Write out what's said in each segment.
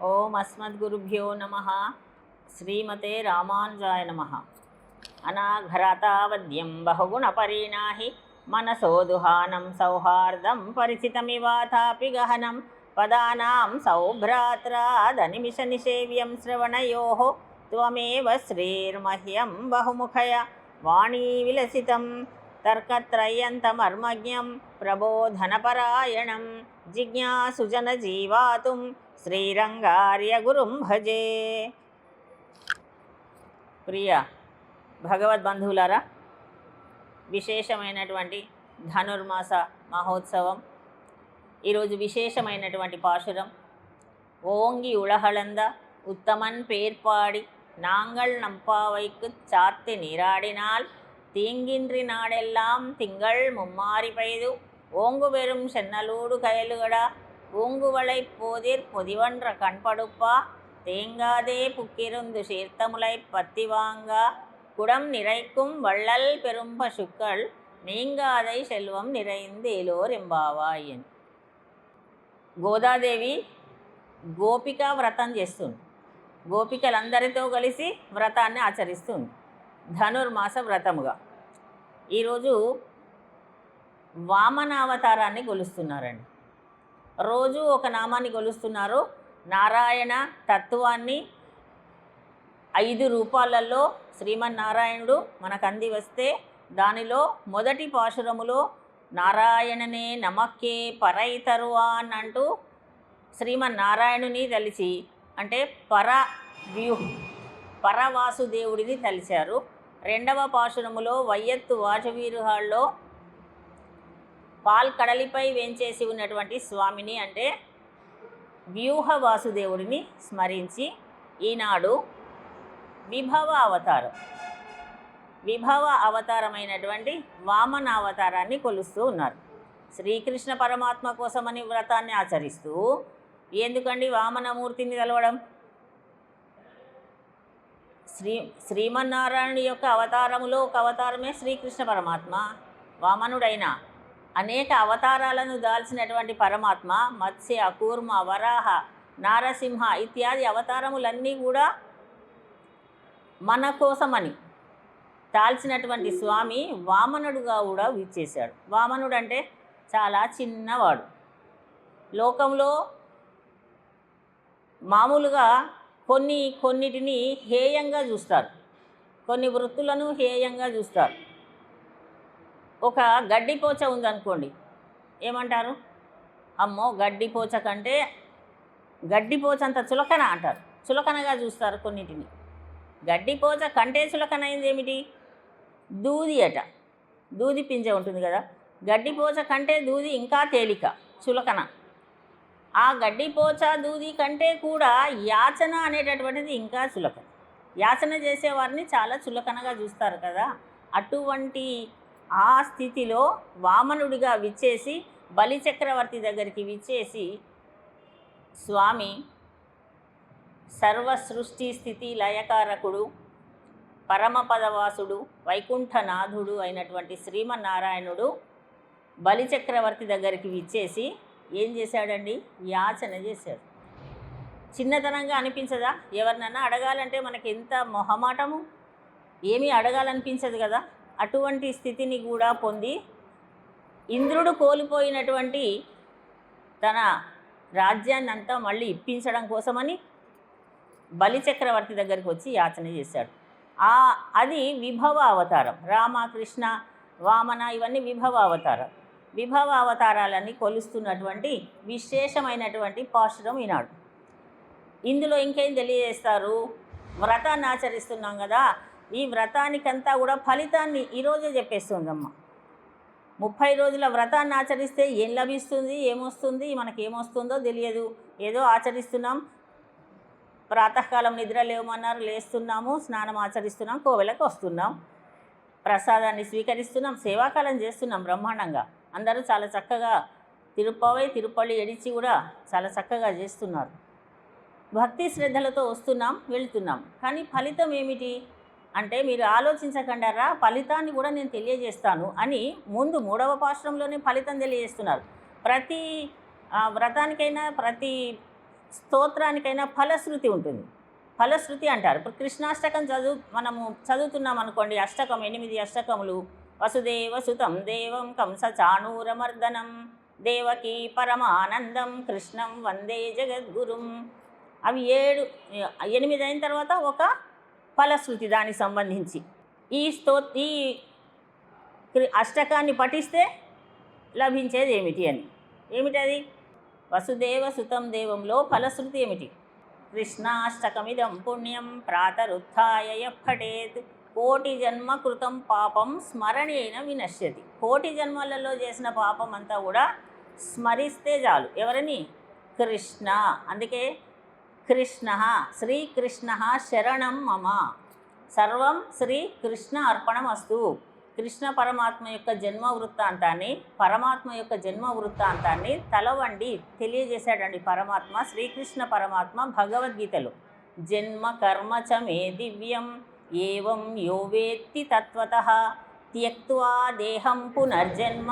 ఓం అస్మద్గురుభ్యో నమ. శ్రీమతే రామానుజాయ నమ. అనాఘ్రాతావద్యం బహుగుణపరీణాహి మనసోదుహానం సౌహార్దం పరిచితమివాథాపి గహనం పదానాం సౌభ్రాత్రాదనిమిషనిషేవ్యం శ్రవణయోః త్వమేవ శ్రీర్మహ్యం బహుముఖయ వాణీ విలసితం తర్కత్రయంతమర్మజ్ఞం ప్రబోధనపరాయణం జిజ్ఞాసుజనజీవాతుం శ్రీరంగార్య గురుం భజే. ప్రియ భగవద్బంధువులారా, విశేషమైనటువంటి ధనుర్మాస మహోత్సవం. ఈరోజు విశేషమైనటువంటి పాశురం. ఓంగి ఉళహళంద ఉత్తమన్ పేర్పాడి నాంగళ్ నంపావైకు చార్తి నీరాడినాల్ தீங்கின்றி நாடெல்லாம் திங்கள் மும்மாறி பெய்து ஓங்கு வெறும் சென்னலூடு கயலுகடா பூங்குவளை போதிர் பொதிவன்ற கண்படுப்பா தேங்காதே புக்கிருந்து சீர்த்தமுலை பத்தி வாங்கா குடம் நிறைக்கும் வள்ளல் பெரும் பசுக்கள் நீங்காதை செல்வம் நிறைந்தேலோர் ఎంబావాయన్. గోదాదేవి గోపిక వ్రతం చేస్తుంది. గోపికలందరితో కలిసి వ్రతాన్ని ఆచరిస్తుంది ధనుర్మాస వ్రతముగా. ఈరోజు వామనావతారాన్ని కొలుస్తున్నారండి. రోజు ఒక నామాన్ని కొలుస్తున్నారు. నారాయణ తత్వాన్ని 5 రూపాలలో శ్రీమన్నారాయణుడు మనకు అంది వస్తే దానిలో మొదటి పాశురములో నారాయణనే నమక్కే పరైతరువాన్ అంటూ శ్రీమన్నారాయణుని తలిచి, అంటే పరవాసుదేవుడిని తలిచారు. రెండవ పాశురములో వయ్యత్తు వాచవీరుహాల్లో పాల్కడలిపై వేంచేసి ఉన్నటువంటి స్వామిని, అంటే వ్యూహ వాసుదేవుడిని స్మరించి ఈనాడు విభవ అవతారమైనటువంటి వామనావతారాన్ని కొలుస్తూ ఉన్నారు. శ్రీకృష్ణ పరమాత్మ కోసమని వ్రతాన్ని ఆచరిస్తూ, ఎందుకండి వామనమూర్తిని తెలవడం? శ్రీమన్నారాయణుడి యొక్క అవతారములో ఒక అవతారమే శ్రీకృష్ణ పరమాత్మ. వామనుడైన అనేక అవతారాలను దాల్చినటువంటి పరమాత్మ మత్స్య, కూర్మ, వరాహ, నారసింహ ఇత్యాది అవతారములన్నీ కూడా మన కోసమని దాల్చినటువంటి స్వామి వామనుడుగా కూడా విచ్చేశాడు. వామనుడు అంటే చాలా చిన్నవాడు. లోకంలో మామూలుగా కొన్నిటిని హేయంగా చూస్తారు, కొన్ని వృత్తులను హేయంగా చూస్తారు. ఒక గడ్డిపోచ ఉందనుకోండి, ఏమంటారు? అమ్మో, గడ్డిపోచ కంటే గడ్డిపోచ అంత చులకన అంటారు. చులకనగా చూస్తారు కొన్నిటిని. గడ్డిపోచ కంటే చులకనైంది ఏమిటి? దూది అట. దూది పింజ ఉంటుంది కదా, గడ్డిపోచ కంటే దూది ఇంకా తేలిక, చులకన. ఆ గడ్డిపోచ దూది కంటే కూడా యాచన అనేటటువంటిది ఇంకా చులకన. యాచన చేసేవారిని చాలా చులకనగా చూస్తారు కదా. అటువంటి ఆ స్థితిలో వామనుడిగా విచ్చేసి, బలిచక్రవర్తి దగ్గరికి విచ్చేసి స్వామి సర్వ సృష్టి స్థితి లయకారకుడు, పరమపదవాసుడు, వైకుంఠనాథుడు అయినటువంటి శ్రీమన్నారాయణుడు బలిచక్రవర్తి దగ్గరికి విచ్చేసి ఏం చేశాడండి? యాచన చేశాడు. చిన్నతనంగా అనిపించదా? ఎవరినన్నా అడగాలంటే మనకి ఎంత మొహమాటము, ఏమీ అడగాలనిపించదు కదా. అటువంటి స్థితిని కూడా పొంది ఇంద్రుడు కోల్పోయినటువంటి తన రాజ్యాన్ని అంతా మళ్ళీ ఇప్పించడం కోసమని బలిచక్రవర్తి దగ్గరికి వచ్చి యాచన చేశాడు. అది విభవ అవతారం. రామ, కృష్ణ, వామన ఇవన్నీ విభవ అవతారం. విభవ అవతారాలన్నీ కొలుస్తున్నటువంటి విశేషమైనటువంటి పాశురం ఈనాడు. ఇందులో ఇంకేం తెలియజేస్తారు? వ్రతాన్ని ఆచరిస్తున్నాం కదా, ఈ వ్రతానికంతా కూడా ఫలితాన్ని ఈరోజే చెప్పేస్తుందమ్మ. 30 రోజుల వ్రతాన్ని ఆచరిస్తే ఏం లభిస్తుంది, ఏమొస్తుంది, మనకి ఏమొస్తుందో తెలియదు. ఏదో ఆచరిస్తున్నాం, ప్రాతకాలం నిద్ర లేవమన్నారు, లేస్తున్నాము, స్నానం ఆచరిస్తున్నాం, కోవెలకు వస్తున్నాం, ప్రసాదాన్ని స్వీకరిస్తున్నాం, సేవాకాలం చేస్తున్నాం బ్రహ్మాండంగా. అందరూ చాలా చక్కగా తిరుపల్లి ఎడిచి కూడా చాలా చక్కగా చేస్తున్నారు. భక్తి శ్రద్ధలతో వస్తున్నాం, వెళుతున్నాం. కానీ ఫలితం ఏమిటి అంటే, మీరు ఆలోచించకండారా, ఫలితాన్ని కూడా నేను తెలియజేస్తాను అని ముందు 3వ పాశురంలోనే ఫలితం తెలియజేస్తున్నారు. ప్రతి వ్రతానికైనా ప్రతి స్తోత్రానికైనా ఫలశ్రుతి ఉంటుంది. ఫలశ్రుతి అంటారు. ఇప్పుడు కృష్ణాష్టకం మనము చదువుతున్నాం అనుకోండి, అష్టకం 8 అష్టకములు. వసుదేవ సుతం దేవం కంస చాణూరమర్దనం దేవకీ పరమానందం కృష్ణం వందే జగద్గురుం. అవి 8 అయిన తర్వాత ఒక ఫలశ్రుతి దానికి సంబంధించి. ఈ అష్టకాన్ని పఠిస్తే లభించేది ఏమిటి అని. ఏమిటది? వసుదేవ సుతం దేవంలో ఫలశ్రుతి ఏమిటి? కృష్ణాష్టకమిదం పుణ్యం ప్రాతరుత్థాయ పఠేత్ కోటి జన్మ కృతం పాపం స్మరణేన వినశ్యతి. కోటి జన్మలలో చేసిన పాపం అంతా కూడా స్మరిస్తే చాలు. ఎవరిని? కృష్ణ. అందుకే కృష్ణ శ్రీకృష్ణ శరణం మమ, సర్వం శ్రీకృష్ణ అర్పణమస్తు. కృష్ణ పరమాత్మ యొక్క జన్మ వృత్తాంతాన్ని, పరమాత్మ యొక్క జన్మ వృత్తాంతాన్ని తలవండి తెలియజేశాడండి పరమాత్మ, శ్రీకృష్ణ పరమాత్మ భగవద్గీతలో. జన్మ కర్మ చ మే దివ్యం ఏవం యో వేత్తి తత్వతః త్యక్త్వా దేహం పునర్జన్మ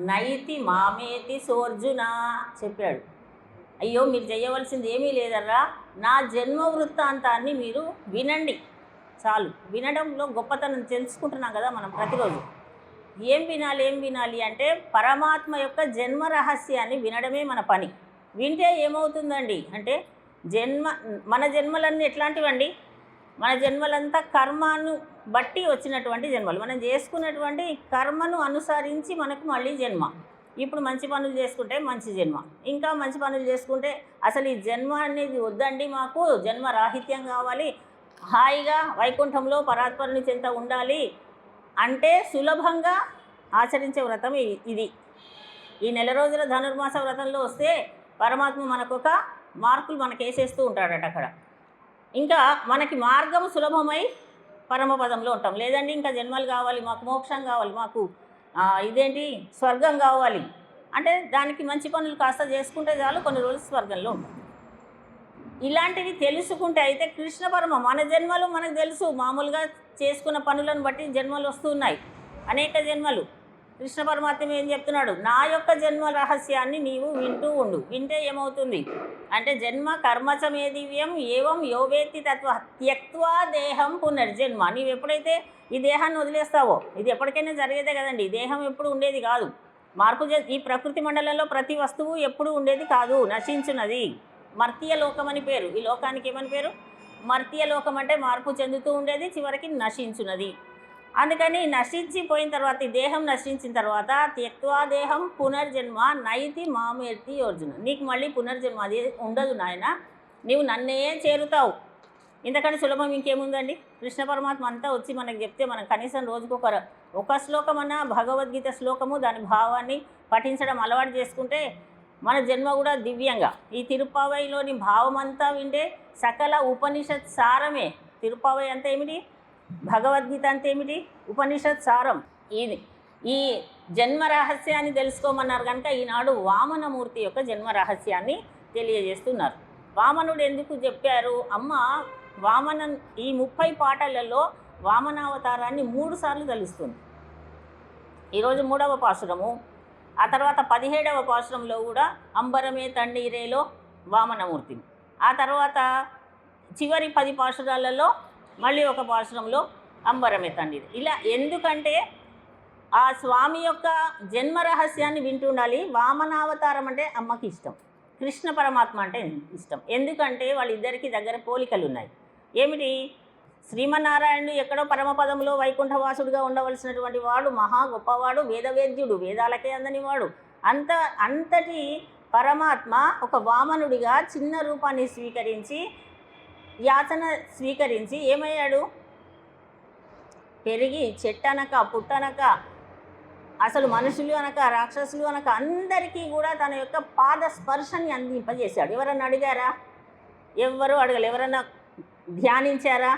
నైతి మామేతి సోర్జున చెప్పాడు. అయ్యో, మీరు చేయవలసింది ఏమీ లేదర్రా, నా జన్మ వృత్తాంతాన్ని మీరు వినండి చాలు. వినడంలో గొప్పతనం తెలుసుకుంటున్నాం కదా మనం ప్రతిరోజు. ఏం వినాలి అంటే పరమాత్మ యొక్క జన్మ రహస్యాన్ని వినడమే మన పని. వింటే ఏమవుతుందండి అంటే మన జన్మలన్నీ ఎట్లాంటివండి? మన జన్మలంతా కర్మను బట్టి వచ్చినటువంటి జన్మలు. మనం చేసుకున్నటువంటి కర్మను అనుసరించి మనకు మళ్ళీ జన్మ. ఇప్పుడు మంచి పనులు చేసుకుంటే మంచి జన్మ, ఇంకా మంచి పనులు చేసుకుంటే అసలు ఈ జన్మ అనేది వద్దండి, మాకు జన్మ రాహిత్యం కావాలి, హాయిగా వైకుంఠంలో పరాత్పరుని చెంత ఉండాలి అంటే సులభంగా ఆచరించే వ్రతం ఇది. ఈ నెల రోజుల ధనుర్మాస వ్రతంలో వస్తే పరమాత్మ మనకొక మార్కులు మనకు వేసేస్తూ ఉంటాడట అక్కడ. ఇంకా మనకి మార్గం సులభమై పరమపదంలో ఉంటాం. లేదండి ఇంకా జన్మలు కావాలి, మాకు మోక్షం కావాలి, మాకు ఇదేంటి స్వర్గం కావాలి అంటే దానికి మంచి పనులు కాస్త చేసుకుంటే చాలు, కొన్ని రోజులు స్వర్గంలో ఉంటాం. ఇలాంటివి తెలుసుకుంటే అయితే కృష్ణ పరమ మన జన్మలు మనకు తెలుసు. మామూలుగా చేసుకున్న పనులను బట్టి జన్మలు వస్తున్నాయి, అనేక జన్మలు. కృష్ణ పరమాత్మ ఏం చెప్తున్నాడు? నా యొక్క జన్మ రహస్యాన్ని నీవు వింటూ ఉండు. వింటే ఏమవుతుంది అంటే జన్మ కర్మచమే దివ్యం ఏవం యోవేత్తి తత్వ త్యక్త్వా దేహం పునర్జన్మ. నీవు ఎప్పుడైతే ఈ దేహాన్ని వదిలేస్తావో, ఇది ఎప్పటికైనా జరిగేదే కదండి, దేహం ఎప్పుడు ఉండేది కాదు. ఈ ప్రకృతి మండలంలో ప్రతి వస్తువు ఎప్పుడు ఉండేది కాదు, నశించున్నది. మర్త్య లోకం అని పేరు. ఈ లోకానికి ఏమని పేరు? మర్త్య లోకం అంటే మార్పు చెందుతూ ఉండేది, చివరికి నశించున్నది. అందుకని నశించిపోయిన తర్వాత, ఈ దేహం నశించిన తర్వాత త్యక్త్వా దేహం పునర్జన్మ నైతి మామేతి అర్జున. నీకు మళ్ళీ పునర్జన్మ అది ఉండదు నాయన, నీవు నన్నే చేరుతావు. ఇంతకంటే సులభం ఇంకేముందండి? కృష్ణ పరమాత్మ అంతా వచ్చి మనకు చెప్తే మనం కనీసం ఒక శ్లోకమన్నా భగవద్గీత శ్లోకము దాని భావాన్ని పఠించడం అలవాటు చేసుకుంటే మన జన్మ కూడా దివ్యంగా. ఈ తిరుప్పావైలోని భావం అంతా వింటే సకల ఉపనిషత్ సారమే. తిరుప్పావై అంతా ఏమిటి? భగవద్గీత అంతా ఏమిటి? ఉపనిషత్ సారం. ఈ జన్మ రహస్యాన్ని తెలుసుకోమన్నారు కనుక ఈనాడు వామనమూర్తి యొక్క జన్మ రహస్యాన్ని తెలియజేస్తున్నారు. వామనుడు ఎందుకు చెప్పారు? అమ్మ వామన ఈ 30 పాటలలో వామనావతారాన్ని 3 సార్లు తెలుస్తుంది. ఈరోజు 3వ పాసురము, ఆ తర్వాత 17వ పాసురంలో కూడా అంబరమే తండీరేలో వామనమూర్తి, ఆ తర్వాత చివరి 10 పాసురాలలో మళ్ళీ ఒక పాసురంలో అంబరమే తండీరే. ఇలా ఎందుకంటే ఆ స్వామి యొక్క జన్మ రహస్యాన్ని వింటుండాలి. వామనావతారం అంటే అమ్మకి ఇష్టం, కృష్ణ పరమాత్మ అంటే ఇష్టం. ఎందుకంటే వాళ్ళిద్దరికీ దగ్గర పోలికలు ఉన్నాయి. ఏమిటి? శ్రీమన్నారాయణుడు ఎక్కడో పరమపదంలో వైకుంఠవాసుడిగా ఉండవలసినటువంటి వాడు, మహా గొప్పవాడు, వేదవేద్యుడు, వేదాలకే అందనివాడు. అంతటి పరమాత్మ ఒక వామనుడిగా చిన్న రూపాన్ని స్వీకరించి, యాచన స్వీకరించి ఏమయ్యాడు? పెరిగి చెట్టనక పుట్టనక, అసలు మనుషులు అనక రాక్షసులు అనక అందరికీ కూడా తన యొక్క పాద స్పర్శని అందింపజేశాడు. ఎవరన్నా అడిగారా? ఎవ్వరూ అడగలు. ఎవరన్నా ధ్యానించారా?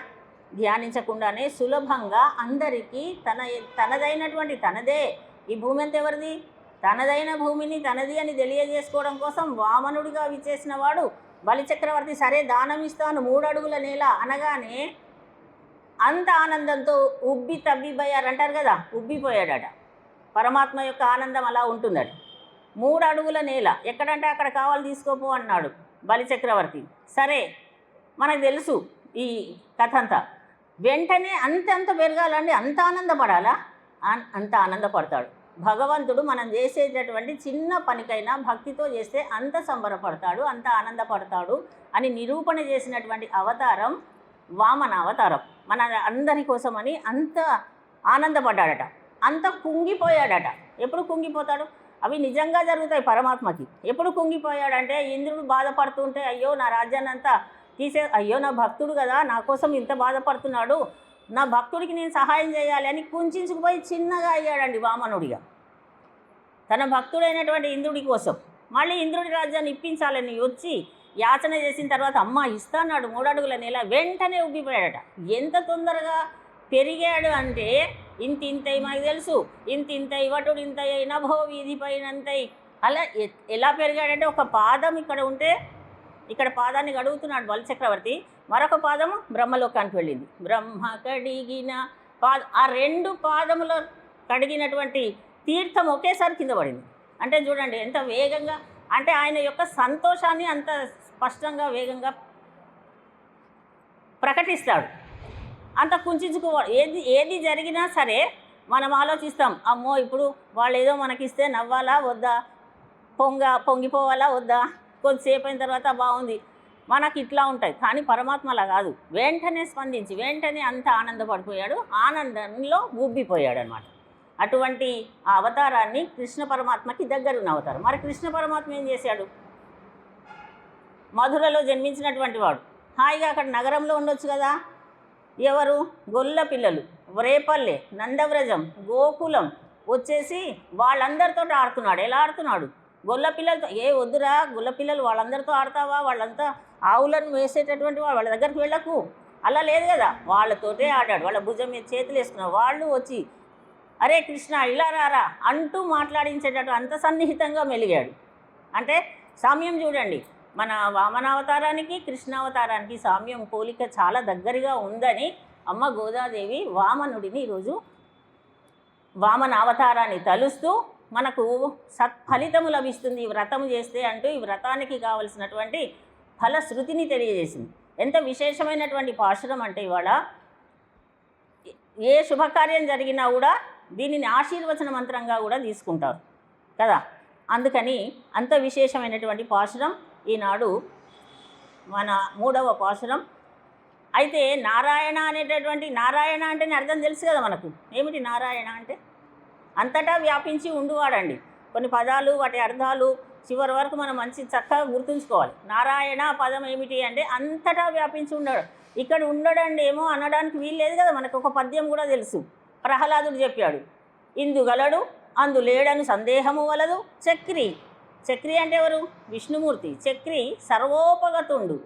ధ్యానించకుండానే సులభంగా అందరికీ తనదైనటువంటి, తనదే ఈ భూమి అంతా ఎవరిది? తనదైన భూమిని తనది అని తెలియజేసుకోవడం కోసం వామనుడిగా విచ్చేసిన వాడు బలిచక్రవర్తి సరే దానం ఇస్తాను 3 అడుగుల నేల అనగానే అంత ఆనందంతో తబ్బిబ్బయ్యారు అంటారు కదా, ఉబ్బిపోయాడట. పరమాత్మ యొక్క ఆనందం అలా ఉంటుందట. 3 అడుగుల నేల, ఎక్కడంటే అక్కడ కావాలి తీసుకోపో అన్నాడు బలిచక్రవర్తి. సరే, మనకు తెలుసు ఈ కథ అంతా. వెంటనే అంత పెరగాలండి, అంత ఆనందపడాలా? అంత ఆనందపడతాడు భగవంతుడు. మనం చేసేటటువంటి చిన్న పనికైనా భక్తితో చేస్తే అంత సంబరపడతాడు, అంత ఆనందపడతాడు అని నిరూపణ చేసినటువంటి అవతారం వామన అవతారం. మన అందరి కోసమని అంత ఆనందపడ్డాడట, అంత కుంగిపోయాడట. ఎప్పుడు కుంగిపోతాడు? అవి నిజంగా జరుగుతాయి పరమాత్మకి. ఎప్పుడు కుంగిపోయాడంటే ఇంద్రుడు బాధపడుతుంటే, అయ్యో నా రాజ్యాన్ని అంతా అయ్యో నా భక్తుడు కదా, నా కోసం ఇంత బాధపడుతున్నాడు, నా భక్తుడికి నేను సహాయం చేయాలి అని కుంచుకుపోయి చిన్నగా అయ్యాడండి వామనుడిగా, తన భక్తుడైనటువంటి ఇంద్రుడి కోసం. మళ్ళీ ఇంద్రుడి రాజ్యాన్ని ఇప్పించాలని వచ్చి యాచన చేసిన తర్వాత అమ్మ ఇస్తాన్నాడు 3 అడుగుల నేల, వెంటనే ఉబ్బిపోయాడట. ఎంత తొందరగా పెరిగాడు అంటే ఇంతై మనకు తెలుసు, ఇంతై వటుడు ఇంతై నభో వీధి పైనంతై. అలా ఎలా పెరిగాడంటే ఒక పాదం ఇక్కడ ఉంటే ఇక్కడ పాదాన్ని గడుగుతున్నాడు బలిచక్రవర్తి, మరొక పాదము బ్రహ్మలోకానికి వెళ్ళింది. బ్రహ్మ కడిగిన ఆ 2 పాదములో కడిగినటువంటి తీర్థం ఒకేసారి కింద పడింది. అంటే చూడండి ఎంత వేగంగా, అంటే ఆయన యొక్క సంతోషాన్ని అంత స్పష్టంగా వేగంగా ప్రకటిస్తాడు. అంత ఏది జరిగినా సరే మనం ఆలోచిస్తాం, అమ్మో ఇప్పుడు వాళ్ళు ఏదో మనకిస్తే నవ్వాలా వద్దా, పొంగిపోవాలా వద్దా, కొద్దిసేపు అయిన తర్వాత బాగుంది, మనకి ఇట్లా ఉంటాయి. కానీ పరమాత్మలా కాదు, వెంటనే స్పందించి వెంటనే అంత ఆనందపడిపోయాడు, ఆనందంలో ఉబ్బిపోయాడు అనమాట. అటువంటి ఆ అవతారాన్ని కృష్ణ పరమాత్మకి దగ్గరున్న అవతారం. మరి కృష్ణ పరమాత్మ ఏం చేశాడు? మధురలో జన్మించినటువంటి వాడు హాయిగా అక్కడ నగరంలో ఉండొచ్చు కదా. ఎవరు? గొల్ల పిల్లలు, రేపల్లె, నందవ్రజం, గోకులం వచ్చేసి వాళ్ళందరితో ఆడుతున్నాడు. ఎలా ఆడుతున్నాడు? గొల్ల పిల్లలతో. వద్దురా గొల్ల పిల్లలు, వాళ్ళందరితో ఆడతావా, వాళ్ళంతా ఆవులను వేసేటటువంటి వాళ్ళ దగ్గరికి వెళ్ళకు, అలా లేదు కదా, వాళ్ళతోటే ఆడాడు. వాళ్ళ భుజం మీద చేతులు వేసుకున్నారు. వాళ్ళు వచ్చి అరే కృష్ణ ఇలా రారా అంటూ మాట్లాడించేటట్టు అంత సన్నిహితంగా మెలిగాడు. అంటే సామ్యం చూడండి, మన వామనావతారానికి కృష్ణావతారానికి సామ్యం పోలిక చాలా దగ్గరగా ఉందని అమ్మ గోదాదేవి వామనుడిని ఈరోజు వామన అవతారాన్ని తలుస్తూ మనకు సత్ఫలితము లభిస్తుంది ఈ వ్రతము చేస్తే అంటూ ఈ వ్రతానికి కావలసినటువంటి ఫలశ్రుతిని తెలియజేసింది. ఎంత విశేషమైనటువంటి పాశురం అంటే ఇవాళ ఏ శుభకార్యం జరిగినా కూడా దీనిని ఆశీర్వచన మంత్రంగా కూడా తీసుకుంటారు కదా. అందుకని అంత విశేషమైనటువంటి పాశురం ఈనాడు మన 3వ పాశురం. అయితే నారాయణ అనేటటువంటి, నారాయణ అంటేనే అర్థం తెలుసు కదా మనకు. ఏమిటి నారాయణ అంటే? అంతటా వ్యాపించి ఉండువాడండి. కొన్ని పదాలు వాటి అర్థాలు చివరి వరకు మనం మంచి చక్కగా గుర్తుంచుకోవాలి. నారాయణ పదం ఏమిటి అంటే అంతటా వ్యాపించి ఉండడు. ఇక్కడ ఉండడండి ఏమో అనడానికి వీలు లేదు కదా. మనకు ఒక పద్యం కూడా తెలుసు, ప్రహ్లాదుడు చెప్పాడు, ఇందుగలడు అందులేడను సందేహము వలదు చక్రి. చక్రి అంటే ఎవరు? విష్ణుమూర్తి. చక్రి సర్వోపగతుండు,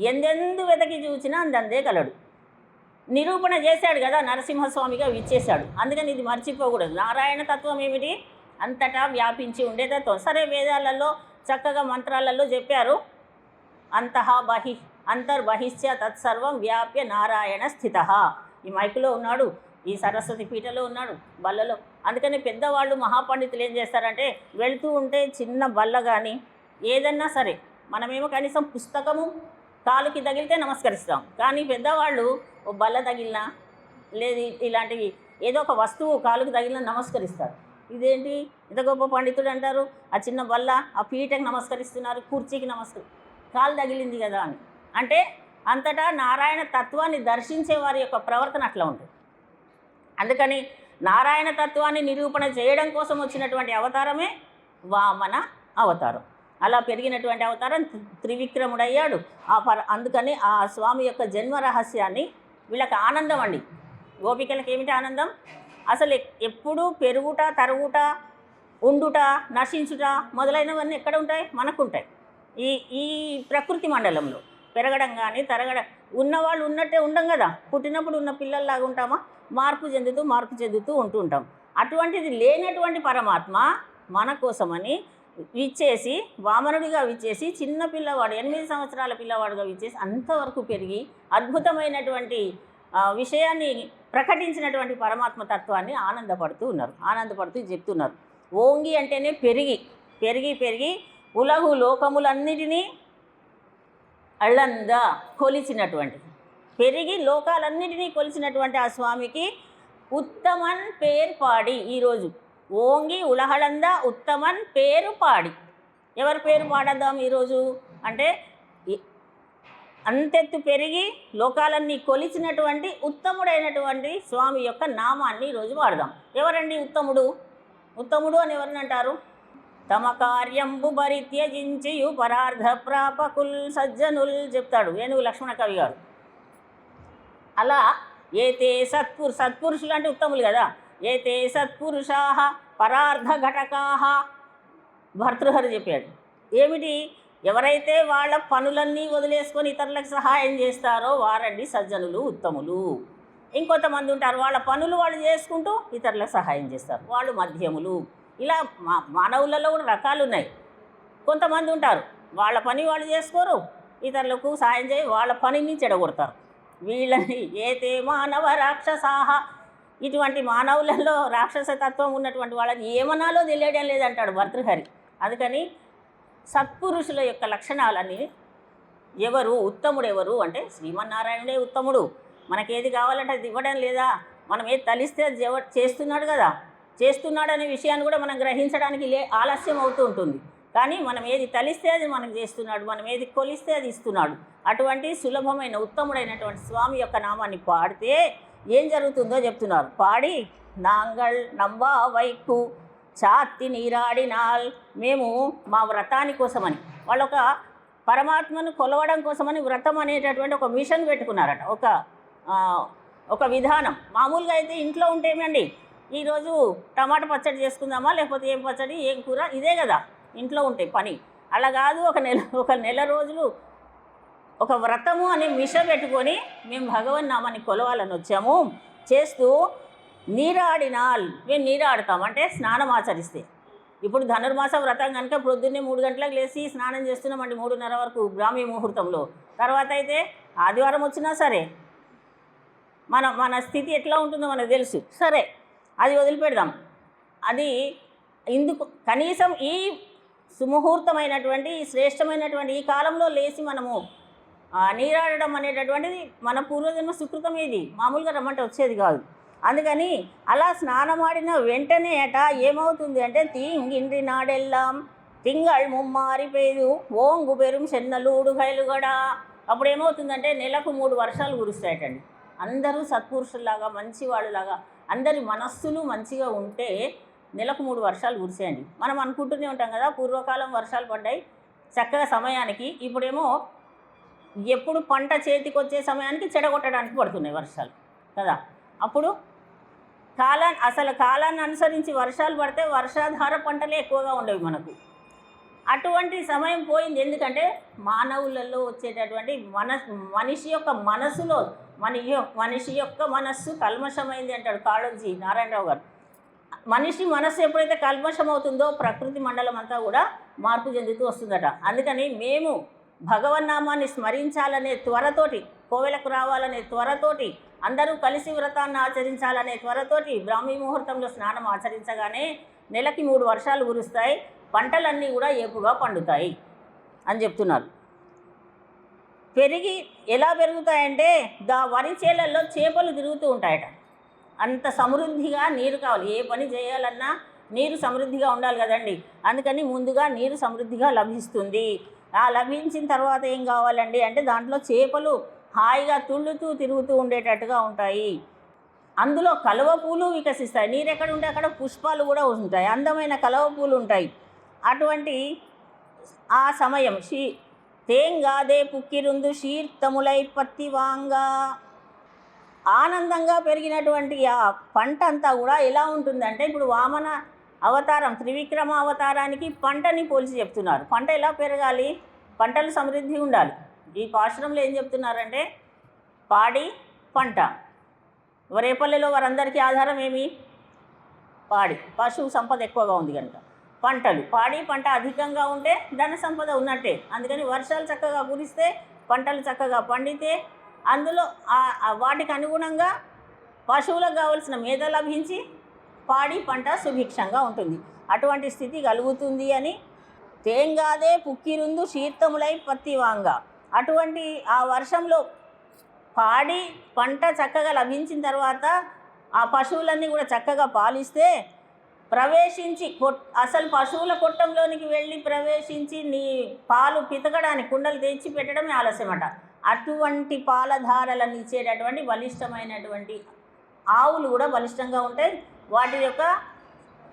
ఎందెందు వెతకి చూసినా అందందే గలడు. నిరూపణ చేశాడు కదా, నరసింహస్వామిగా విచ్చేశాడు. అందుకని ఇది మర్చిపోకూడదు. నారాయణ తత్వం ఏమిటి? అంతటా వ్యాపించి ఉండే తత్వం. సరే, వేదాలలో చక్కగా మంత్రాలలో చెప్పారు, అంతః బహి అంతర్బహిశ్చ తత్సర్వం వ్యాప్య నారాయణ స్థిత. ఈ మైకులో ఉన్నాడు, ఈ సరస్వతి పీఠలో ఉన్నాడు, బల్లలో. అందుకని పెద్దవాళ్ళు మహాపండితులు ఏం చేస్తారంటే వెళుతూ ఉంటే చిన్న బల్ల కానీ ఏదన్నా సరే, మనమేమో కనీసం పుస్తకము కాలుకి తగిలితే నమస్కరిస్తాం, కానీ పెద్దవాళ్ళు ఓ బల్ల తగిలినా లేదు ఇలాంటివి ఏదో ఒక వస్తువు కాలుకి తగిలిన నమస్కరిస్తారు. ఇదేంటి ఇంత గొప్ప పండితుడు అంటారు, ఆ చిన్న బల్ల ఆ పీఠకి నమస్కరిస్తున్నారు, కుర్చీకి కాలు తగిలింది కదా అని. అంటే అంతటా నారాయణ తత్వాన్ని దర్శించే వారి యొక్క ప్రవర్తన అట్లా ఉంటుంది. అందుకని నారాయణ తత్వాన్ని నిరూపణ చేయడం కోసం వచ్చినటువంటి అవతారమే వామన అవతారం. అలా పెరిగినటువంటి అవతారం త్రివిక్రముడయ్యాడు. అందుకని ఆ స్వామి యొక్క జన్మ రహస్యాన్ని వీళ్ళకి ఆనందం అండి. గోపికలకి ఏమిటి ఆనందం? అసలు ఎప్పుడూ పెరుగుట, తరుగుట, ఉండుట, నశించుట మొదలైనవన్నీ ఎక్కడ ఉంటాయి? మనకు ఉంటాయి. ఈ ప్రకృతి మండలంలో పెరగడం కానీ తరగడం, ఉన్నవాళ్ళు ఉన్నట్టే ఉండం కదా. పుట్టినప్పుడు ఉన్న పిల్లల్లాగా ఉంటామా? మార్పు చెందుతూ ఉంటూ ఉంటాం. అటువంటిది లేనటువంటి పరమాత్మ మన కోసమని విచ్చేసి, వామనుడిగా విచ్చేసి, చిన్న పిల్లవాడు 8 సంవత్సరాల పిల్లవాడుగా విచ్చేసి అంతవరకు పెరిగి అద్భుతమైనటువంటి విషయాన్ని ప్రకటించినటువంటి పరమాత్మ తత్వాన్ని ఆనందపడుతూ చెప్తున్నారు. ఓంగి అంటేనే పెరిగి, పెరిగి పెరిగి ఉలగు లోకములన్నిటినీ అళ్ళందా కొలిచినటువంటి, పెరిగి లోకాలన్నిటినీ కొలిచినటువంటి ఆ స్వామికి ఉత్తమన్ పేరు పాడి ఈరోజు ఓంగి ఉలహళందా ఉత్తమన్ పేరు పాడి. ఎవరి పేరు పాడద్దాం ఈరోజు అంటే అంతెత్తు పెరిగి లోకాలన్నీ కొలిచినటువంటి ఉత్తముడైనటువంటి స్వామి యొక్క నామాన్ని ఈరోజు వాడదాం. ఎవరండి ఉత్తముడు? ఉత్తముడు అని ఎవరిని అంటారు? తమ కార్యంబు పరిత్యజించియు పరార్థ ప్రాపకుల్ సజ్జనుల్ చెప్తాడు ఏనుగు లక్ష్మణ కవి గారు. అలా ఏతే సత్పురుషులు అంటే ఉత్తములు కదా. ఏతే సత్పురుషాః పరార్థ ఘటకాః భర్తృహరి చెప్పాడు. ఏమిటి? ఎవరైతే వాళ్ళ పనులన్నీ వదిలేసుకొని ఇతరులకు సహాయం చేస్తారో వారండి సజ్జనులు, ఉత్తములు. ఇంకొంతమంది ఉంటారు వాళ్ళ పనులు వాళ్ళు చేసుకుంటూ ఇతరులకు సహాయం చేస్తారు, వాళ్ళు మధ్యములు. ఇలా మానవులలో కూడా రకాలు ఉన్నాయి. కొంతమంది ఉంటారు వాళ్ళ పని వాళ్ళు చేసుకోరు, ఇతరులకు సహాయం చేయి వాళ్ళ పనిని చెడగొడతారు. వీళ్ళని ఏతే మానవ రాక్షసాహ, ఇటువంటి మానవులలో రాక్షసతత్వం ఉన్నటువంటి వాళ్ళని ఏమనాలో తెలియడం లేదంటాడు భర్తృహరి. అందుకని సత్పురుషుల యొక్క లక్షణాలని ఎవరు ఉత్తముడు ఎవరు అంటే శ్రీమన్నారాయణుడే ఉత్తముడు. మనకేది కావాలంటే అది ఇవ్వడం లేదా, మనం ఏది తలిస్తే అది చేస్తున్నాడు కదా. చేస్తున్నాడనే విషయాన్ని కూడా మనం గ్రహించడానికి ఆలస్యం అవుతూ ఉంటుంది. కానీ మనం ఏది తలిస్తే అది మనకు చేస్తున్నాడు, మనం ఏది కొలిస్తే అది ఇస్తున్నాడు. అటువంటి సులభమైన ఉత్తముడైనటువంటి స్వామి యొక్క నామాన్ని పాడితే ఏం జరుగుతుందో చెప్తున్నారు. పాడి నాంగల్ నంబా వైకు చాత్తి నీరాడినాల్, మేము మా వ్రతాని కోసమని వాళ్ళొక పరమాత్మను కొలవడం కోసమని వ్రతం అనేటటువంటి ఒక మిషన్ పెట్టుకున్నారట, ఒక విధానం. మామూలుగా అయితే ఇంట్లో ఉంటేమండి ఈరోజు టమాటా పచ్చడి చేసుకుందామా లేకపోతే ఏం పచ్చడి ఏం కూర ఇదే కదా ఇంట్లో ఉంటే పని. అలా కాదు, ఒక నెల రోజులు ఒక వ్రతము అనే మిషన్ పెట్టుకొని మేము భగవన్ నామాన్ని కొలవాలని వచ్చాము. చేస్తూ నీరాడినాల్, మేము నీరాడతాం అంటే స్నానం ఆచరిస్తే. ఇప్పుడు ధనుర్మాస వ్రతం కనుక పొద్దున్నే 3 గంటలకు లేచి స్నానం చేస్తున్నామండి 3:30 వరకు బ్రాహ్మీ ముహూర్తంలో. తర్వాత అయితే ఆదివారం వచ్చినా సరే మన స్థితి ఎట్లా ఉంటుందో మనకు తెలుసు. సరే అది వదిలిపెడదాం. అది ఇందుకు కనీసం ఈ సుముహూర్తమైనటువంటి ఈ శ్రేష్టమైనటువంటి ఈ కాలంలో లేచి మనము నీరాడడం అనేటటువంటిది మన పూర్వజన్మ సుకృతం. ఇది మామూలుగా రమ్మంటే వచ్చేది కాదు. అందుకని అలా స్నానమాడిన వెంటనే ఏమవుతుంది అంటే తీంగిండ్రి నాడెల్లాం తింగళ్ ముమ్మారి పేరు ఓంగు పెరుం చెన్నలూడు గైలుగడ. అప్పుడు ఏమవుతుందంటే నెలకు 3 వర్షాలు కురుస్తాయటండి. అందరూ సత్పురుషుల్లాగా మంచివాళ్ళలాగా అందరి మనస్సులు మంచిగా ఉంటే నెలకు 3 వర్షాలు కురిసాయండి. మనం అనుకుంటూనే ఉంటాం కదా పూర్వకాలం వర్షాలు పడ్డాయి చక్కగా సమయానికి. ఇప్పుడేమో ఎప్పుడు పంట చేతికి వచ్చే సమయానికి చెడగొట్టడానికి పడుతున్నాయి వర్షాలు కదా. అప్పుడు కాలాన్ని అనుసరించి వర్షాలు పడితే వర్షాధార పంటలే ఎక్కువగా ఉండేవి మనకు. అటువంటి సమయం పోయింది. ఎందుకంటే మానవులలో వచ్చేటటువంటి మనిషి యొక్క మనసులో మనిషి యొక్క మనస్సు కల్మషమైంది అంటాడు కాళోజీ నారాయణరావు గారు. మనిషి మనస్సు ఎప్పుడైతే కల్మషం అవుతుందో ప్రకృతి మండలం అంతా కూడా మార్పు చెందుతూ వస్తుందట. అందుకని మేము భగవన్నామాన్ని స్మరించాలనే త్వరతోటి, కోవెలకు రావాలనే త్వరతోటి, అందరూ కలిసి వ్రతాన్ని ఆచరించాలనే త్వరతోటి బ్రాహ్మీ ముహూర్తంలో స్నానం ఆచరించగానే నెలకి 3 వర్షాలు కురుస్తాయి, పంటలన్నీ కూడా ఏపుగా పండుతాయి అని చెప్తున్నారు. పెరిగి ఎలా పెరుగుతాయంటే వరి చేలల్లో చేపలు తిరుగుతూ ఉంటాయట. అంత సమృద్ధిగా నీరు కావాలి. ఏ పని చేయాలన్నా నీరు సమృద్ధిగా ఉండాలి కదండి. అందుకని ముందుగా నీరు సమృద్ధిగా లభిస్తుంది. లభించిన తర్వాత ఏం కావాలండి అంటే దాంట్లో చేపలు హాయిగా తుళ్ళుతూ తిరుగుతూ ఉండేటట్టుగా ఉంటాయి. అందులో కలువ పూలు వికసిస్తాయి. నీరు ఎక్కడ ఉంటే అక్కడ పుష్పాలు కూడా ఉంటాయి, అందమైన కలువ పూలు ఉంటాయి. అటువంటి ఆ సమయం తేంగాదే పుక్కిరుందు శీర్తములై పత్తి వాంగా, ఆనందంగా పెరిగినటువంటి ఆ పంట అంతా కూడా ఎలా ఉంటుందంటే ఇప్పుడు వామన అవతారం త్రివిక్రమ అవతారానికి పంటని పోల్చి చెప్తున్నారు. పంట ఎలా పెరగాలి? పంటలు సమృద్ధి ఉండాలి. ఈ పాశ్రంలో ఏం చెప్తున్నారంటే పాడి పంట. రేపల్లెలో వారందరికీ ఆధారం ఏమి? పాడి. పశువు సంపద ఎక్కువగా ఉంది కనుక పంటలు, పాడి పంట అధికంగా ఉంటే ధన సంపద ఉన్నట్టే. అందుకని వర్షాలు చక్కగా కురిస్తే పంటలు చక్కగా పండితే అందులో వాటికి అనుగుణంగా పశువులకు కావలసిన మేత లభించి పాడి పంట సుభిక్షంగా ఉంటుంది. అటువంటి స్థితి కలుగుతుంది అని. తేంగాదే పుక్కిరుందు శీర్తములై పత్తివాంగ, అటువంటి ఆ వర్షంలో పాడి పంట చక్కగా లభించిన తర్వాత ఆ పశువులన్నీ కూడా చక్కగా పాలిస్తే ప్రవేశించి అసలు పశువుల కొట్టంలోనికి వెళ్ళి ప్రవేశించి నీ పాలు పితకడానికి కుండలు తెచ్చి పెట్టడమే ఆలస్యమట. అటువంటి పాలధారలను ఇచ్చేటటువంటి బలిష్టమైనటువంటి ఆవులు కూడా బలిష్టంగా ఉంటాయి. వాటి యొక్క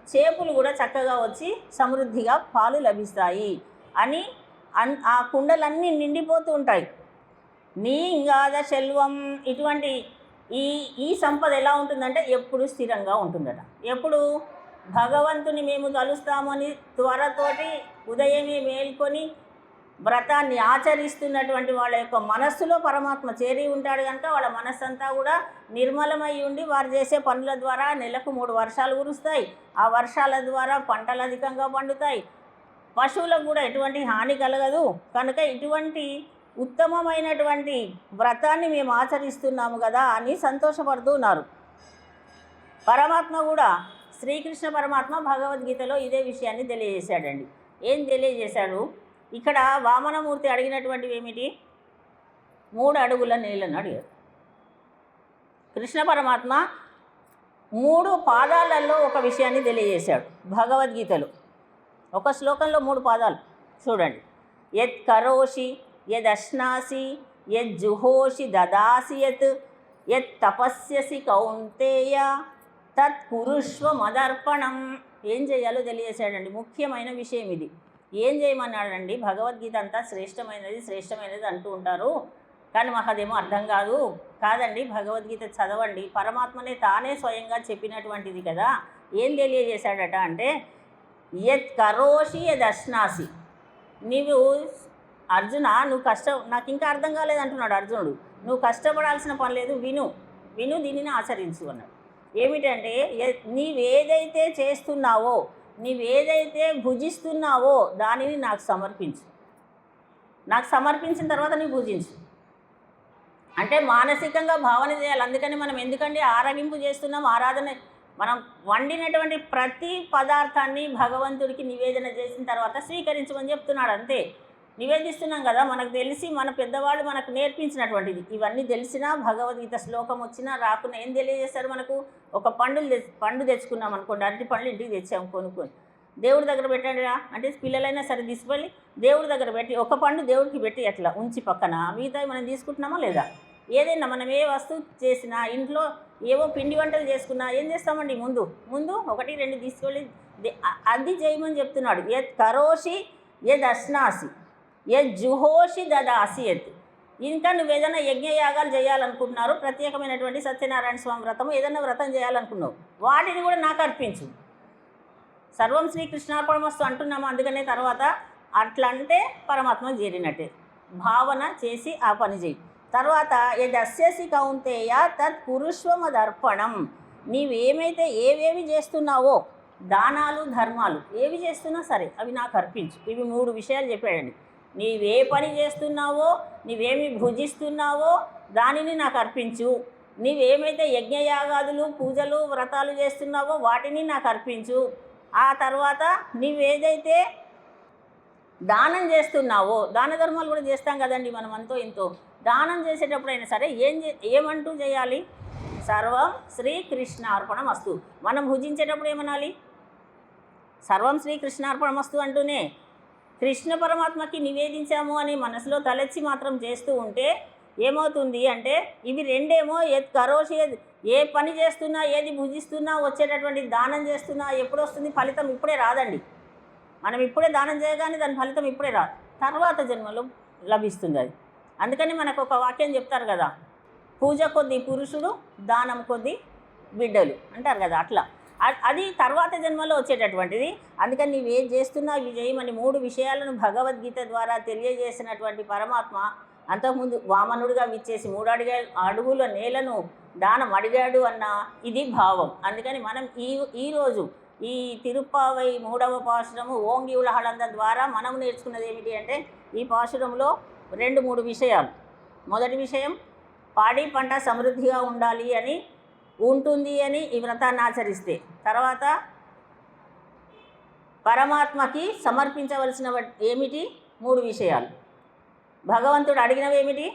చేపులు కూడా చక్కగా వచ్చి సమృద్ధిగా పాలు లభిస్తాయి అని ఆ కుండలన్నీ నిండిపోతూ ఉంటాయి. నీ ఇంగాద సెల్వం, ఇటువంటి ఈ సంపద ఎలా ఉంటుందంటే ఎప్పుడు స్థిరంగా ఉంటుందట. ఎప్పుడు భగవంతుని మేము తలుస్తామని త్వరతోటి ఉదయమే మేల్కొని వ్రతాన్ని ఆచరిస్తున్నటువంటి వాళ్ళ యొక్క మనస్సులో పరమాత్మ చేరి ఉంటాడు కనుక వాళ్ళ మనస్సంతా కూడా నిర్మలమై ఉండి వారు చేసే పనుల ద్వారా నెలకు 3 వర్షాలు కురుస్తాయి. ఆ వర్షాల ద్వారా పంటలు అధికంగా పండుతాయి. పశువులకు కూడా ఎటువంటి హాని కలగదు. కనుక ఇటువంటి ఉత్తమమైనటువంటి వ్రతాన్ని మేము ఆచరిస్తున్నాము కదా అని సంతోషపడుతూ ఉన్నారు. పరమాత్మ కూడా, శ్రీకృష్ణ పరమాత్మ భగవద్గీతలో ఇదే విషయాన్ని తెలియజేశాడండి. ఏం తెలియజేశాడు? ఇక్కడ వామనమూర్తి అడిగినటువంటివి ఏమిటి? 3 అడుగుల నేలను అడిగాడు. కృష్ణ పరమాత్మ 3 పాదాలలో ఒక విషయాన్ని తెలియజేశాడు భగవద్గీతలో. ఒక శ్లోకంలో 3 పాదాలు చూడండి. యత్ కరోషి యదశ్నాసి యజ్జుహోషి దదాసి యత్ తపస్యసి కౌంతేయ తత్ కురుష్వ మదర్పణం. ఏం చేయాలో తెలియజేశాడండి. ముఖ్యమైన విషయం ఇది. ఏం చేయమన్నాడండి? భగవద్గీత అంతా శ్రేష్టమైనది అంటూ ఉంటారు, కానీ మాకు అదేమో అర్థం కాదండి. భగవద్గీత చదవండి, పరమాత్మనే తానే స్వయంగా చెప్పినటువంటిది కదా. ఏం తెలియజేశాడట అంటే, యత్ కరోషి యదశ్నాసి, నీవు అర్జున నువ్వు నాకు ఇంకా అర్థం కాలేదంటున్నాడు అర్జునుడు. నువ్వు కష్టపడాల్సిన పని లేదు, విను దీనిని ఆచరించు అన్నాడు. ఏమిటంటే, నీవేదైతే చేస్తున్నావో, నీవేదైతే భుజిస్తున్నావో దానిని నాకు సమర్పించు. నాకు సమర్పించిన తర్వాత నీవు భుజించు అంటే మానసికంగా భావన చేయాలి. అందుకని మనం ఎందుకంటే ఆరగింపు చేస్తున్నాం, ఆరాధన. మనం వండినటువంటి ప్రతి పదార్థాన్ని భగవంతుడికి నివేదన చేసిన తర్వాత స్వీకరించమని చెప్తున్నాడు. అంతే, నివేదిస్తున్నాం కదా. మనకు తెలిసి మన పెద్దవాళ్ళు మనకు నేర్పించినటువంటిది. ఇవన్నీ తెలిసినా భగవద్గీత శ్లోకం వచ్చినా రాకున్నా ఏం తెలియజేస్తారు మనకు? ఒక పండు తెచ్చుకున్నాం అనుకోండి, అరటి పండ్లు ఇంటికి తెచ్చాము కొనుక్కొని, దేవుడి దగ్గర పెట్టండి అంటే పిల్లలైనా సరే తీసుకెళ్ళి దేవుడి దగ్గర పెట్టి ఒక పండు దేవుడికి పెట్టి అట్లా ఉంచి పక్కన మిగతావి మనం తీసుకుంటున్నామా లేదా? ఏదైనా మనం ఏ వస్తువు చేసినా, ఇంట్లో ఏవో పిండి వంటలు చేసుకున్నా ఏం చేస్తామండి? ముందు 1, 2 తీసుకెళ్ళి అది చేయమని చెప్తున్నాడు. యత్ కరోషి యద్ అశ్నాసి యద్ జుహోషి దదాసి యత్. ఇంకా నువ్వు ఏదైనా యజ్ఞయాగాలు చేయాలనుకుంటున్నారు, ప్రత్యేకమైనటువంటి సత్యనారాయణ స్వామి వ్రతం, ఏదైనా వ్రతం చేయాలనుకున్నావు, వాటిని కూడా నాకు అర్పించు. సర్వం శ్రీకృష్ణార్పణమస్తు అంటున్నాము. అందుకనే తర్వాత అట్లా అంటే పరమాత్మ చేరినట్టే భావన చేసి ఆ పని చేయి. తర్వాత యదస్యసి కౌంతేయ తత్ కురుష్వమదర్పణం. నీవేమైతే ఏవేవి చేస్తున్నావో, దానాలు ధర్మాలు ఏవి చేస్తున్నా సరే అవి నాకు అర్పించు. ఇవి 3 విషయాలు చెప్పాడండి. నీవే పని చేస్తున్నావో, నీవేమి భుజిస్తున్నావో దానిని నాకు అర్పించు. నీవేమైతే యజ్ఞయాగాదులు పూజలు వ్రతాలు చేస్తున్నావో వాటిని నాకు అర్పించు. ఆ తర్వాత నీవేదైతే దానం చేస్తున్నావో, దాన ధర్మాలు కూడా చేస్తాం కదండి మనం అంతో ఇంతో. దానం చేసేటప్పుడైనా సరే ఏమంటూ చేయాలి? సర్వం శ్రీకృష్ణార్పణమస్తు. మనం భుజించేటప్పుడు ఏమనాలి? సర్వం శ్రీకృష్ణార్పణమస్తు అంటూనే కృష్ణ పరమాత్మకి నివేదించాము అని మనసులో తలెచ్చి మాత్రం చేస్తూ ఉంటే ఏమవుతుంది అంటే, ఇవి రెండేమో యత్ కరోషి, ఏ పని చేస్తున్నా, ఏది భుజిస్తున్నా, వచ్చేటటువంటి దానం చేస్తున్నా ఎప్పుడు వస్తుంది? ఫలితం ఇప్పుడే రాదండి. మనం ఇప్పుడే దానం చేయగానే దాని ఫలితం ఇప్పుడే రాదు, తర్వాత జన్మలో లభిస్తుంది అది. అందుకని మనకు ఒక వాక్యం చెప్తారు కదా, పూజ కొద్ది పురుషుడు, దానం కొద్ది బిడ్డలు అంటారు కదా. అట్లా అది తర్వాత జన్మలో వచ్చేటటువంటిది. అందుకని నీవు ఏం చేస్తున్నా ఇవి చేయమని 3 విషయాలను భగవద్గీత ద్వారా తెలియజేసినటువంటి పరమాత్మ అంతకుముందు వామనుడిగా విచ్చేసి 3 అడుగుల నేలను దానం అడిగాడు అన్న ఇది భావం. అందుకని మనం ఈరోజు ఈ తిరుప్పావై 3వ పాశురము ఓంగి ఉలహళంద ద్వారా మనం నేర్చుకున్నది ఏమిటి అంటే, ఈ పాశురంలో 2-3 విషయాలు. మొదటి విషయం, పాడి పంట సమృద్ధిగా ఉంటుంది అని ఈ వ్రతాన్ని ఆచరిస్తే. తర్వాత పరమాత్మకి సమర్పించవలసిన ఏమిటి? 3 విషయాలు. భగవంతుడు అడిగినవి ఏమిటి?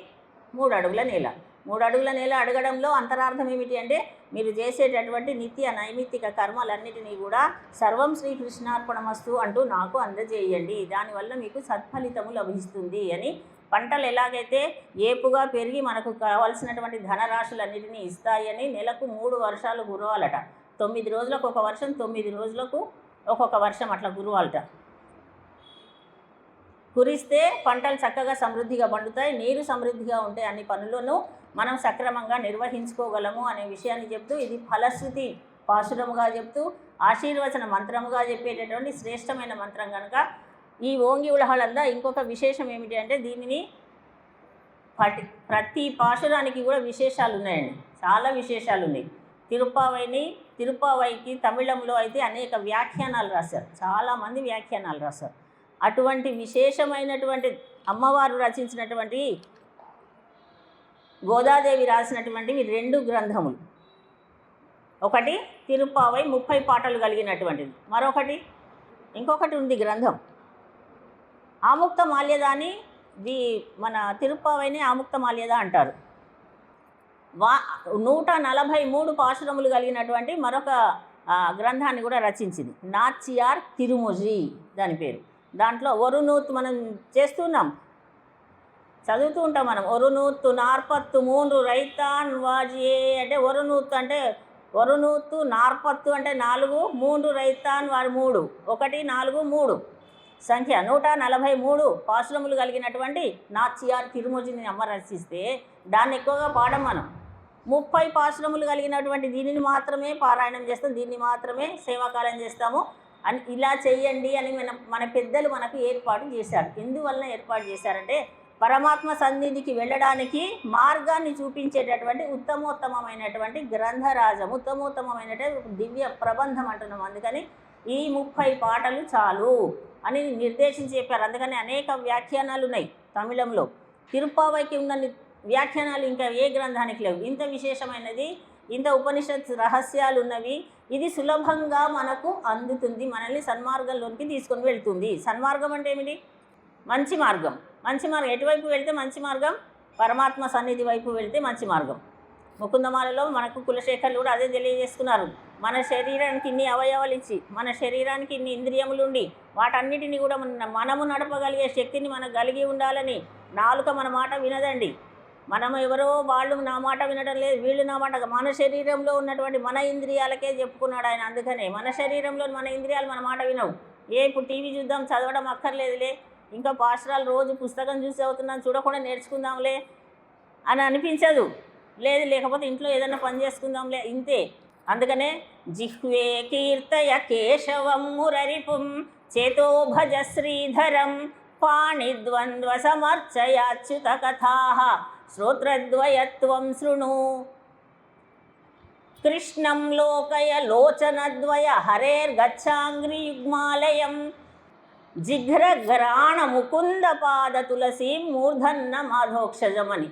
3 అడుగుల నేల. 3 అడుగుల నేల అడగడంలో అంతరార్థం ఏమిటి అంటే, మీరు చేసేటటువంటి నిత్య నైమిత్తిక కర్మలన్నిటినీ కూడా సర్వం శ్రీకృష్ణార్పణమస్తు అంటూ నాకు అందజేయండి, దానివల్ల మీకు సత్ఫలితము లభిస్తుంది అని. పంటలు ఎలాగైతే ఏపుగా పెరిగి మనకు కావాల్సినటువంటి ధనరాశులన్నిటినీ ఇస్తాయని నెలకు 3 వర్షాలు కురవాలట. 9 రోజులకు ఒక వర్షం, 9 రోజులకు ఒక్కొక్క వర్షం అట్లా కురవాలట. కురిస్తే పంటలు చక్కగా సమృద్ధిగా పండుతాయి. నీరు సమృద్ధిగా ఉంటే అన్ని పనులను మనం సక్రమంగా నిర్వహించుకోగలము అనే విషయాన్ని చెప్తూ, ఇది ఫలశ్రుతి పాశురముగా చెప్తూ ఆశీర్వచన మంత్రముగా చెప్పేటటువంటి శ్రేష్టమైన మంత్రం కనుక ఈ ఓంగి ఉళహలందా ఇంకొక విశేషం ఏమిటి అంటే, దీనిని ప్రతి పాశురానికి కూడా విశేషాలు ఉన్నాయండి, చాలా విశేషాలు ఉన్నాయి. తిరుప్పావైకి తమిళంలో అయితే అనేక వ్యాఖ్యానాలు రాశారు, చాలామంది వ్యాఖ్యానాలు రాశారు. అటువంటి విశేషమైనటువంటి అమ్మవారు రచించినటువంటి గోదాదేవి రాసినటువంటివి 2 గ్రంథములు. ఒకటి తిరుప్పావై 30 పాటలు కలిగినటువంటిది, ఇంకొకటి ఉంది గ్రంథం ఆముక్త మాల్యదాని. మన తిరుప్పావైని ఆముక్త మాల్యద అంటారు. 143 పాశురములు కలిగినటువంటి మరొక గ్రంథాన్ని కూడా రచించింది, నాచియార్ తిరుమొజి దాని పేరు. దాంట్లో ఒరునూత్ మనం చేస్తున్నాం, చదువుతూ ఉంటాం మనం. ఒరునూత్తు 43 రైతాన్ వాజియే అంటే ఒరునూత్తు అంటే ఒరునూత్తు 40 అంటే 4, 3 రైతాన్ వారు 3, 1 4 3 సంఖ్య 143 పాశురములు కలిగినటువంటి నాచియార్ తిరుమొజిని అమ్మ రచిస్తే దాన్ని ఎక్కువగా పాడం మనం. 30 పాశురములు కలిగినటువంటి దీనిని మాత్రమే పారాయణం చేస్తాం, దీన్ని మాత్రమే సేవాకాలం చేస్తాము అని ఇలా చెయ్యండి అని మన పెద్దలు మనకు ఏర్పాటు చేశారు. ఎందువలన ఏర్పాటు చేశారంటే, పరమాత్మ సన్నిధికి వెళ్ళడానికి మార్గాన్ని చూపించేటటువంటి ఉత్తమోత్తమైనటువంటి గ్రంథరాజం, ఉత్తమోత్తమైనటువంటి దివ్య ప్రబంధం అంటున్నాం. అందుకని ఈ 30 పాటలు చాలు అని నిర్దేశించి చెప్పారు. అందుకని అనేక వ్యాఖ్యానాలు ఉన్నాయి తమిళంలో. తిరుప్పావైకి ఉన్న వ్యాఖ్యానాలు ఇంకా ఏ గ్రంథానికి లేవు. ఇంత విశేషమైనది, ఇంత ఉపనిషత్ రహస్యాలు ఉన్నవి. ఇది సులభంగా మనకు అందుతుంది, మనల్ని సన్మార్గంలోనికి తీసుకొని వెళ్తుంది. సన్మార్గం అంటే ఏమిటి? మంచి మార్గం. మంచి మార్గం ఎటువైపు వెళ్తే మంచి మార్గం? పరమాత్మ సన్నిధి వైపు వెళ్తే మంచి మార్గం. ముకుందమాలలో మనకు కులశేఖర్లు కూడా అదే తెలియజేసుకున్నారు. మన శరీరానికి ఇన్ని అవయవాలు ఇచ్చి, మన శరీరానికి ఇన్ని ఇంద్రియములు ఉండి, వాటన్నిటిని కూడా మనము నడపగలిగే శక్తిని మనకు కలిగి ఉండాలని. నాలుక మన మాట వినదండి. మనం ఎవరో వాళ్ళు నా మాట వినడం లేదు, వీళ్ళు నా మాట, మన శరీరంలో ఉన్నటువంటి మన ఇంద్రియాలకే చెప్పుకున్నాడు ఆయన. అందుకనే మన శరీరంలో మన ఇంద్రియాలు మన మాట వినవు. ఇప్పుడు టీవీ చూద్దాం, చదవడం అక్కర్లేదులే, ఇంకా పాఠశాల రోజు పుస్తకం చూసి అవుతున్నాను, చూడకుండా నేర్చుకుందాంలే అని అనిపించదు. లేకపోతే ఇంట్లో ఏదైనా పని చేసుకుందాంలే, ఇంతే. అందుకనే జిహ్వే కీర్తయ కేశవం మురరిపుం చేతో భజ శ్రీధరం పాణిద్వంద్వ సమర్చయాచ్యుత కథా శ్రోత్రద్వయత్వం శృణు కృష్ణం లోకయ లోచనద్వయ హరేర్గచ్చాంగ్రియుగ్మాలయం జిఘ్రఘ్రాణ ముకుంద పాద తులసి మూర్ధన్న మాధోక్షజమని.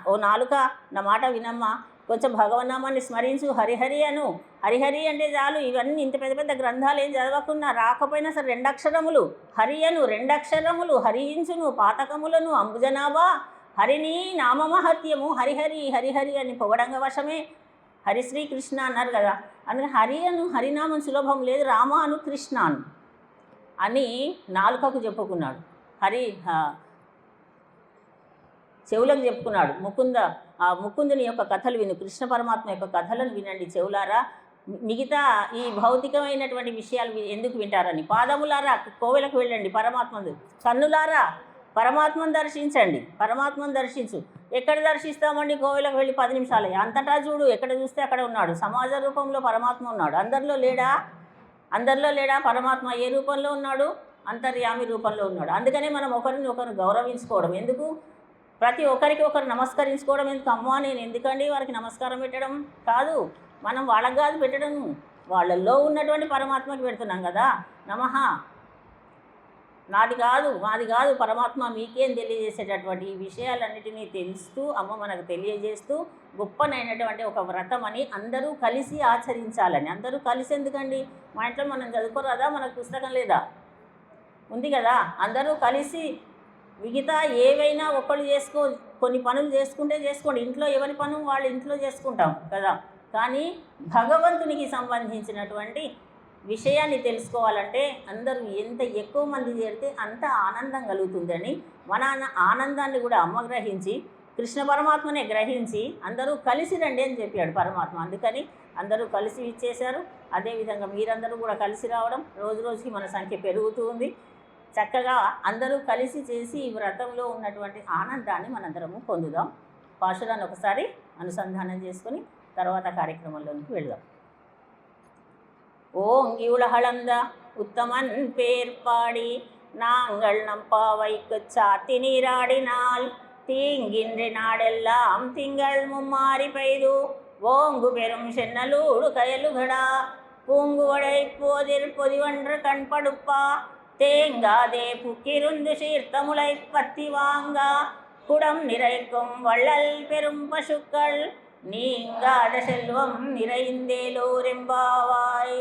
ఓ నాలుక నా మాట వినమ్మా, కొంచెం భగవన్నామాన్ని స్మరించు, హరిహరి అను. హరిహరి అంటే చాలు. ఇవన్నీ ఇంత పెద్ద పెద్ద గ్రంథాలు ఏం చదవకున్నా, రాకపోయినా సరే 2 అక్షరములు హరి అను, 2 అక్షరములు హరించును పాతకములను అంబుజనాభా హరిని నామమహత్యము హరిహరి హరిహరి అని పొగడంగ వశమే. హరిశ్రీ కృష్ణ అన్నారు కదా, అందుకని హరి అను, హరినామం సులభం లేదు, రామ అను కృష్ణ అను అని నాలుకకు చెప్పుకున్నాడు. చెవులకు చెప్పుకున్నాడు. ముకుందుని యొక్క కథలు విను, కృష్ణ పరమాత్మ యొక్క కథలను వినండి చెవులారా, మిగతా ఈ భౌతికమైనటువంటి విషయాలు ఎందుకు వింటారని. పాదములారా కోవెలకు వెళ్ళండి పరమాత్మను, కన్నులారా పరమాత్మను దర్శించండి, పరమాత్మను దర్శించు. ఎక్కడ దర్శిస్తామండి? కోవెలకు వెళ్ళి 10 నిమిషాలే, అంతటా చూడు, ఎక్కడ చూస్తే అక్కడ ఉన్నాడు. సమాజ రూపంలో పరమాత్మ ఉన్నాడు, అందరిలో లేడా పరమాత్మ? ఏ రూపంలో ఉన్నాడు? అంతర్యామి రూపంలో ఉన్నాడు. అందుకనే మనం ఒకరిని గౌరవించుకోవడం ఎందుకు? ప్రతి ఒక్కరికి ఒకరు నమస్కరించుకోవడం ఎందుకు? అమ్మా నేను ఎందుకండి వారికి నమస్కారం పెట్టడం కాదు, మనం వాళ్ళకి కాదు పెట్టడం, వాళ్ళల్లో ఉన్నటువంటి పరమాత్మకి పెడుతున్నాం కదా. నమః నాది కాదు మాది కాదు పరమాత్మ మీకేం తెలియజేసేటటువంటి ఈ విషయాలన్నిటినీ తెలుస్తూ అమ్మ మనకు తెలియజేస్తూ గొప్పనైనటువంటి ఒక వ్రతం అని అందరూ కలిసి ఆచరించాలని. అందరూ కలిసి ఎందుకండి? మా ఇంట్లో మనం చదువుకోరాదా? మనకు పుస్తకం లేదా? ఉంది కదా. అందరూ కలిసి మిగతా ఏవైనా ఒకళ్ళు కొన్ని పనులు చేసుకుంటే చేసుకోండి, ఇంట్లో ఎవరి పనులు వాళ్ళు ఇంట్లో చేసుకుంటాం కదా. కానీ భగవంతునికి సంబంధించినటువంటి విషయాన్ని తెలుసుకోవాలంటే అందరూ ఎంత ఎక్కువ మంది చేరితే అంత ఆనందం కలుగుతుందని మన ఆనందాన్ని కూడా అమ్మ గ్రహించి కృష్ణ పరమాత్మనే గ్రహించి అందరూ కలిసి రండి అని చెప్పాడు పరమాత్మ. అందుకని అందరూ కలిసి ఇచ్చేశారు. అదేవిధంగా మీరందరూ కూడా కలిసి రావడం, రోజు రోజుకి మన సంఖ్య పెరుగుతూ ఉంది. చక్కగా అందరూ కలిసి చేసి ఈ వ్రతంలో ఉన్నటువంటి ఆనందాన్ని మనందరము పొందుదాం. పాశురాన్ని ఒకసారి అనుసంధానం చేసుకొని తర్వాత కార్యక్రమంలోనికి వెళదాం. ஓங்கி உலகளந்த உத்தமன் பேர் பாடி நாங்கள் நம்பாவைக்கு சாத்தி நீராடினால் தீங்கின்றி நாடெல்லாம் திங்கள் மும்மாறி பெய்து ஓங்கு பெரும் சென்னலூடு கயலுகடா பூங்குவடை போதில் பொதிவன்று கண்படுப்பா தேங்காதே புக்கிருந்து சீர்த்தமுளை பத்தி வாங்கா குடம் நிறைக்கும் வள்ளல் பெரும் பசுக்கள் நீங்காத செல்வம் நிறைந்தேலோரெம்பாவாய்.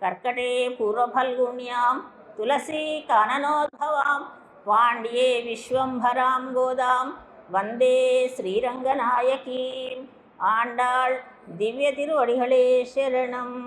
கர்க்கடே பூர்வபல்குண்யாம் துளசி கானனோத்பவாம் பாண்டியே விஸ்வம்பராம் கோதாம் வந்தே ஸ்ரீரங்கநாயகீம். ஆண்டாள் திவ்ய திருவடிகளே சரணம்.